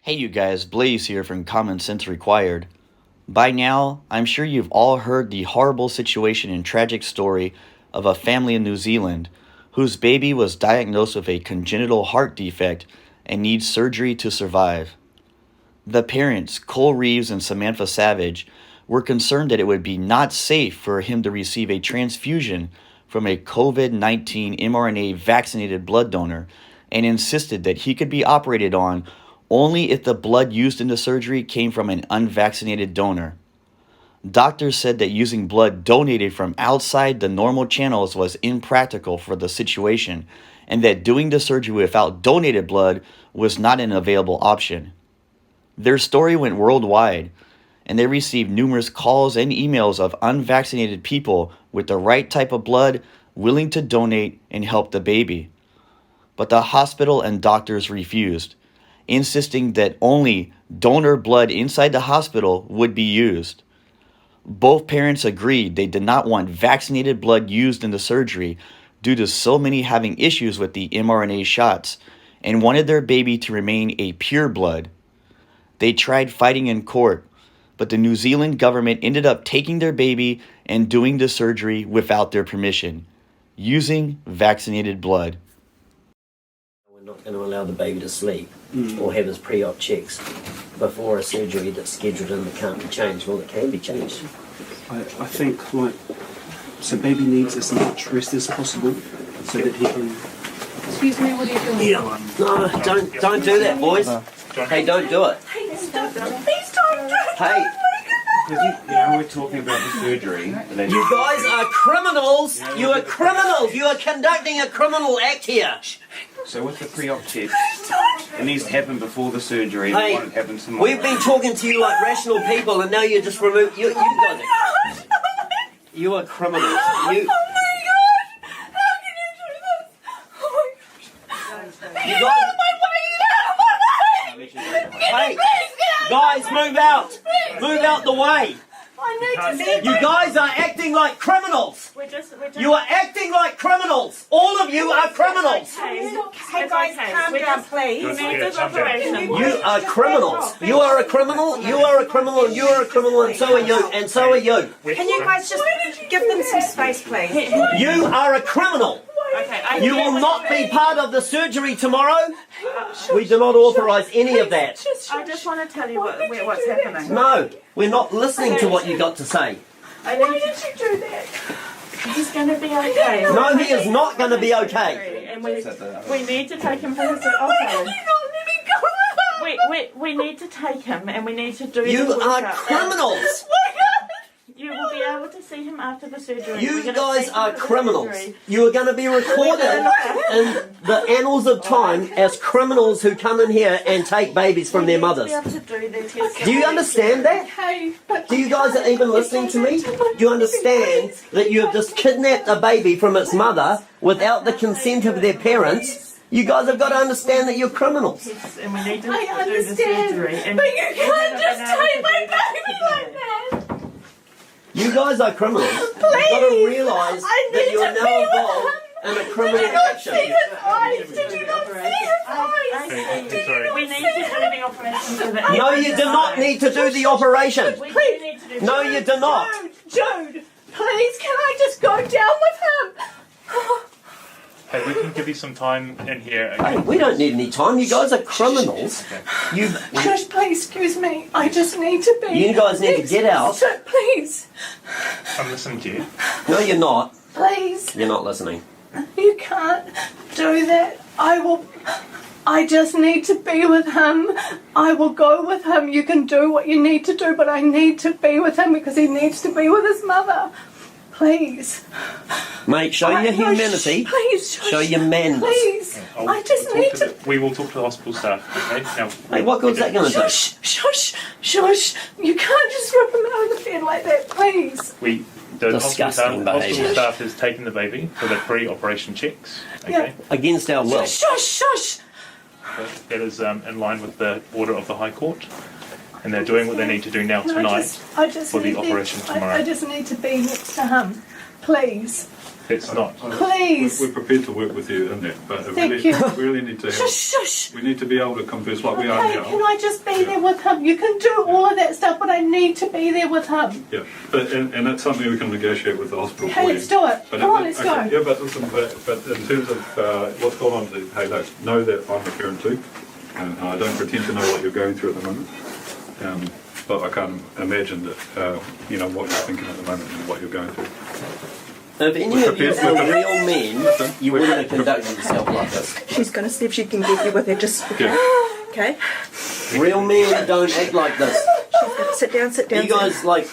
Hey you guys, Blaze here from Common Sense Required. By now, I'm sure you've all heard the horrible situation and tragic story of a family in New Zealand whose baby was diagnosed with a congenital heart defect and needs surgery to survive. The parents, Cole Reeves and Samantha Savage, were concerned that it would be not safe for him to receive a transfusion from a COVID-19 mRNA vaccinated blood donor and insisted that he could be operated on only if the blood used in the surgery came from an unvaccinated donor. Doctors said that using blood donated from outside the normal channels was impractical for the situation, and that doing the surgery without donated blood was not an available option. Their story went worldwide, and they received numerous calls and emails of unvaccinated people with the right type of blood willing to donate and help the baby. But the hospital and doctors refused, insisting that only donor blood inside the hospital would be used. Both parents agreed they did not want vaccinated blood used in the surgery due to so many having issues with the mRNA shots and wanted their baby to remain a pure blood. They tried fighting in court, but the New Zealand government ended up taking their baby and doing the surgery without their permission, using vaccinated blood. We're not going to allow the baby to sleep or have his pre-op checks before a surgery that's scheduled in that can't be changed. Well, it can be changed. I think, so baby needs as much rest as possible so that he can... Excuse me, what are you doing? Yeah. No, don't do that, boys. Hey, don't do it. Hey, stop. Please don't do it. Hey, We're talking about the surgery. And then you guys are criminals. You are criminals. You are conducting a criminal act here. So with the pre-op test, it needs to happen before the surgery. Hey, it won't happen tomorrow. we've been talking to you like rational people, and now you just remove. You guys. You are criminals. You. Oh my God! How can you do this? Oh my gosh! You Get guys. out of my way! Get out of my way! Hey, Please, get out! guys, move out. Move out the way. I need to see You guys are acting like criminals. We're just... You are acting like criminals. All of you are criminals. Hey guys, calm down, please. You need this operation. You are criminals. You are a criminal. You are a criminal. And you are a criminal. And so are you. And so are you. Can you guys just give them some space, please? You are a criminal. Okay, You will not be part of the surgery tomorrow. We do not authorise any of that. I just want to tell you what's happening. No, we're not listening to what you got to say. Why did you do that? He's going to be okay. No, he is not going to be okay. And we need to take him for his operation. We need to take him and we need to do You the are workup. criminals. You will be able to see him after the surgery. You We're gonna guys take him are for the criminals. surgery. You are going to be recorded in the annals of time as criminals who come in here and take babies from their mothers. We need to be able to do their tests. Do you understand that? Do you guys are even listening to me? You understand that you have just kidnapped a baby from its mother without the consent of their parents? You guys have got to understand that you're criminals. Yes, and we need to I do the understand, surgery. And but you can't just take my baby baby like that. You guys are criminals. You've got to realise I that need you're to now be with involved him. in a Did criminal you not action. see his eyes? Did you not see his eyes? Did you we not need see to do him? the operation so that No, you do not need to do the operation. We do need to do No, you do not. Jude, please, can I just go down with him? Hey, we can give you some time in here. Hey, we don't need any time. You guys are criminals. You Shush, please, excuse me. I just need to be. You guys need to get out. So, please, I'm listening to you. No, you're not. please, You're not listening. you can't do that. I just need to be with him. I will go with him. You can do what you need to do, but I need to be with him because he needs to be with his mother. Please. Mate, show your humanity. Please, shush. Show your manners. Please. I just need to. We will talk to the hospital staff, okay? Now, Hey, what good's that going to do? Shush, shush, shush. You can't just rip him out of the bed like that, please. the Disgusting hospital behaviour. staff has taken the baby for the pre-operation checks, okay? Against our will. Shush, shush. That is in line with the order of the High Court. And they're doing what they need to do now tonight I just for the need operation tomorrow. I just need to be next to him, please. It's not. Please. We're prepared to work with you in that, but Thank you. we really need to have, Shush. we need to be able to converse like we are Okay, now. can I just be there with him? You can do all of that stuff, but I need to be there with him. Yeah, but and that's something we can negotiate with the hospital. Okay, for you. let's do it. But Come on, let's go. Yeah, but listen, but in terms of what's going on, hey, look, know that I'm a parent too, and I don't pretend to know what you're going through at the moment. But I can't imagine that you know what you're thinking at the moment and what you're going through. If any of you were real men, you wouldn't have conducted yourself like this. She's going to see if she can get you with her. Just Yeah. okay. Real men don't act like this. Sit down. Sit Are down. you guys like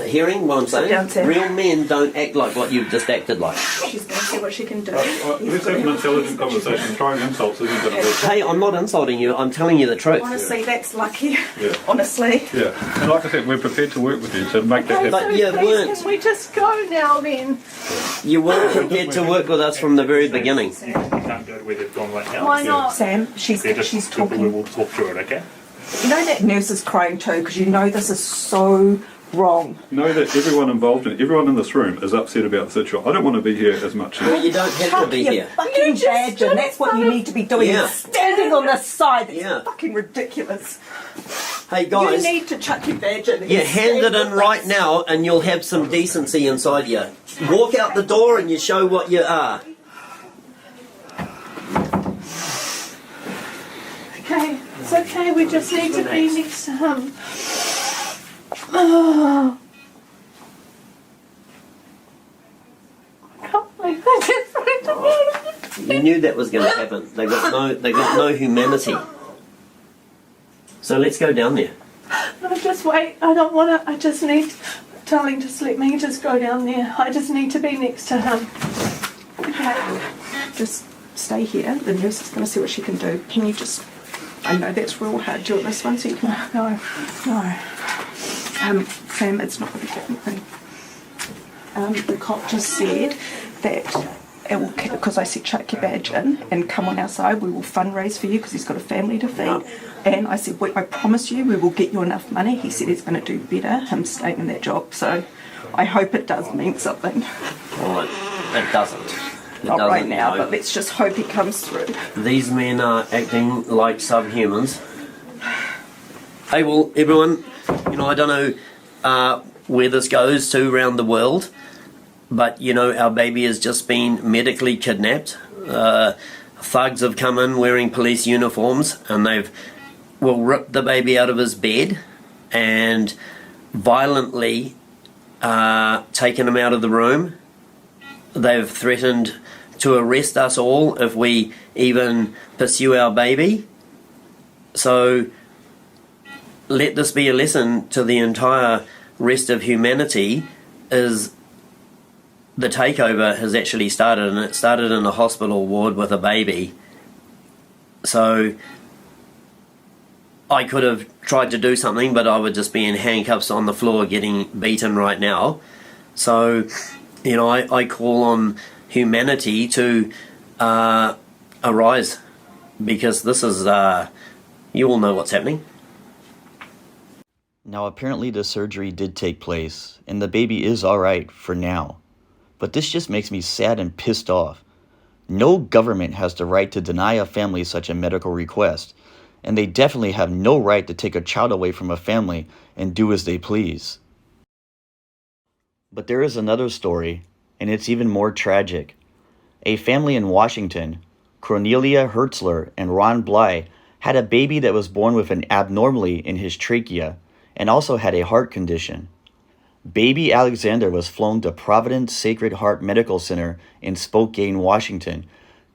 hearing what I'm saying? down, Sam. Real men don't act like what you've just acted like. She's going to see what she can do. Let's have an intelligent conversation. Throwing insults isn't going to work. Hey, I'm not insulting you. I'm telling you the truth. Honestly, that's lucky. Yeah. Honestly. Yeah, and like I said, we're prepared to work with you to make that Okay, happen. But so you please, weren't. can we just go now then? You weren't prepared to work with us from the very beginning. You can't go to where they've gone right now. Why not? Sam, she's They're just, she's we talking. will talk through it, okay? You know that nurse is crying too because you know this is so wrong. Know that everyone involved and everyone in this room is upset about the situation. I don't want to be here as much as... But you don't have to be You here. fucking just badger. stood That's what you in front need to be doing. Yeah. Standing on this side. That's Yeah. fucking ridiculous. Hey You guys, need to chuck your badge in. you hand it in right now and you'll have some decency inside you. Walk out the door and you show what you are. Okay, it's okay, we just need to be next to him. Oh. I can't believe I just You knew that was going to happen. They got no humanity. So let's go down there. No, just wait. I don't want to. I just need. Darling, just let me just go down there. I just need to be next to him. Okay. Just stay here. The nurse is going to see what she can do. Can you just... I know that's real hard doing this one, so you can... No. Sam, it's not going to get anything. The cop just said that it will, because I said chuck your badge in and come on our side, we will fundraise for you because he's got a family to feed. And I said, I promise you we will get you enough money. He said he's going to do better, him staying in that job. So I hope it does mean something. Well, it doesn't. It Not doesn't, right now, no. but let's just hope he comes through. These men are acting like subhumans. Hey, well, everyone, you know, I don't know where this goes to around the world, but, you know, our baby has just been medically kidnapped. Thugs have come in wearing police uniforms and they've, well, ripped the baby out of his bed and violently taken him out of the room. They've threatened to arrest us all if we even pursue our baby. So let this be a lesson to the entire rest of humanity, is the takeover has actually started, and it started in a hospital ward with a baby. So I could have tried to do something, but I would just be in handcuffs on the floor getting beaten right now. So, you know, I call on humanity to arise, because this is, you all know what's happening. Now, apparently the surgery did take place, and the baby is alright for now. But this just makes me sad and pissed off. No government has the right to deny a family such a medical request, and they definitely have no right to take a child away from a family and do as they please. But there is another story, and it's even more tragic. A family in Washington, Cornelia Hertzler and Ron Bly, had a baby that was born with an abnormality in his trachea and also had a heart condition. Baby Alexander was flown to Providence Sacred Heart Medical Center in Spokane, Washington,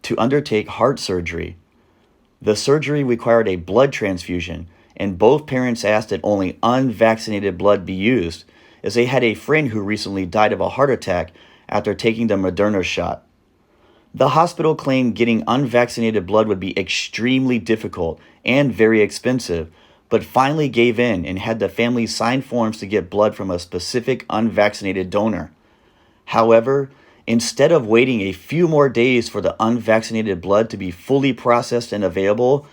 to undertake heart surgery. The surgery required a blood transfusion, and both parents asked that only unvaccinated blood be used, as they had a friend who recently died of a heart attack after taking the Moderna shot. The hospital claimed getting unvaccinated blood would be extremely difficult and very expensive, but finally gave in and had the family sign forms to get blood from a specific unvaccinated donor. However, instead of waiting a few more days for the unvaccinated blood to be fully processed and available,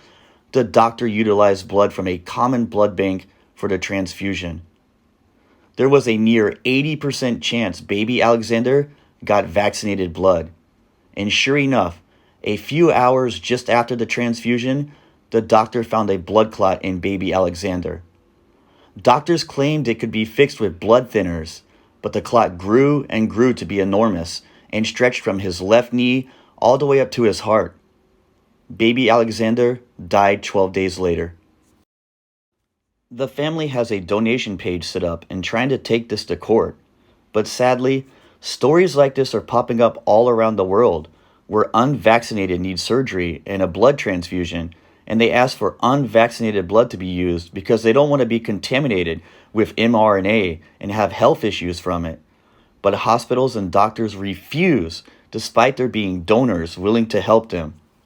the doctor utilized blood from a common blood bank for the transfusion. There was a near 80% chance baby Alexander got vaccinated blood. And sure enough, a few hours just after the transfusion, the doctor found a blood clot in baby Alexander. Doctors claimed it could be fixed with blood thinners, but the clot grew and grew to be enormous and stretched from his left knee all the way up to his heart. Baby Alexander died 12 days later. The family has a donation page set up and trying to take this to court, but sadly, stories like this are popping up all around the world where unvaccinated need surgery and a blood transfusion, and they ask for unvaccinated blood to be used because they don't want to be contaminated with mRNA and have health issues from it. But hospitals and doctors refuse, despite there being donors willing to help them.